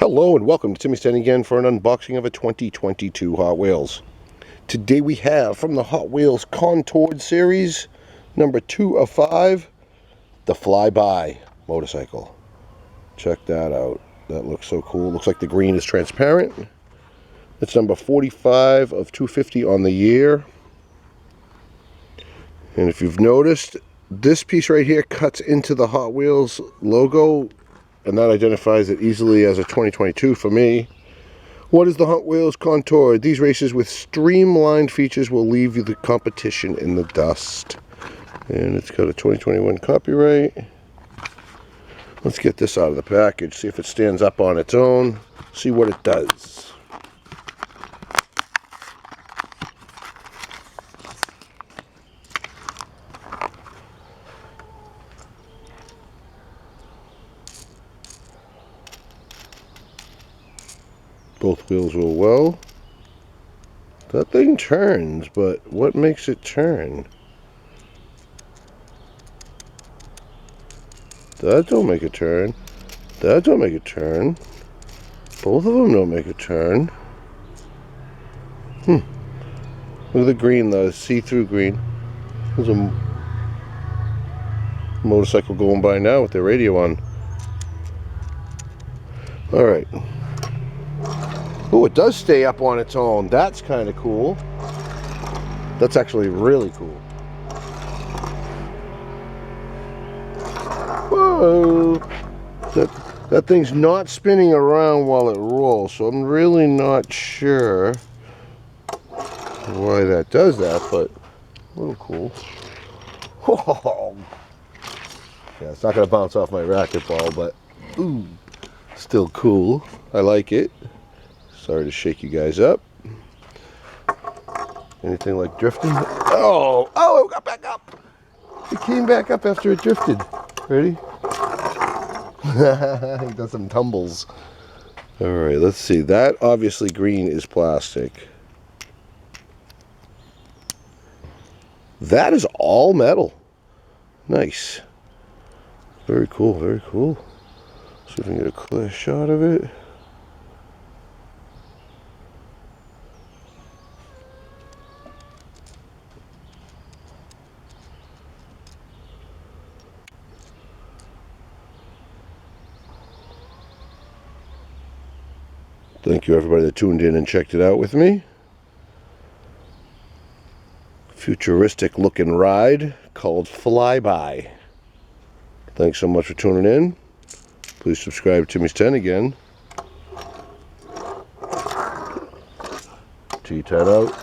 Hello and welcome to Timmy's Den again for an unboxing of a 2022 Hot Wheels. Today we have from the Hot Wheels Contoured series, number 2 of 5, the Flyby motorcycle. Check that out. That looks so cool. Looks like the green is transparent. It's number 45 of 250 on the year. And if you've noticed, this piece right here cuts into the Hot Wheels logo, and that identifies it easily as a 2022 for me. What is the Hot Wheels Contoured? These races with streamlined features will leave you the competition in the dust. And it's got a 2021 copyright. Let's get this out of the package, see if it stands up on its own, see what it does. Both wheels roll well. That thing turns, but what makes it turn? That don't make a turn. That don't make a turn. Both of them don't make a turn. Look at the green, the see-through green. There's a motorcycle going by now with their radio on. Alright. Oh, it does stay up on its own. That's kind of cool. That's actually really cool. Whoa! That thing's not spinning around while it rolls, so I'm really not sure why that does that, but a little cool. Whoa! Yeah, it's not going to bounce off my racquetball, but ooh, still cool. I like it. Sorry to shake you guys up. Anything like drifting? Oh, it got back up. It came back up after it drifted. Ready? He does some tumbles. All right, let's see. That obviously green is plastic. That is all metal. Nice. Very cool, very cool. See if we can get a clear shot of it. Thank you everybody that tuned in and checked it out with me. Futuristic looking ride called Flyby. Thanks so much for tuning in. Please subscribe to Timmy's Den again. T10 out.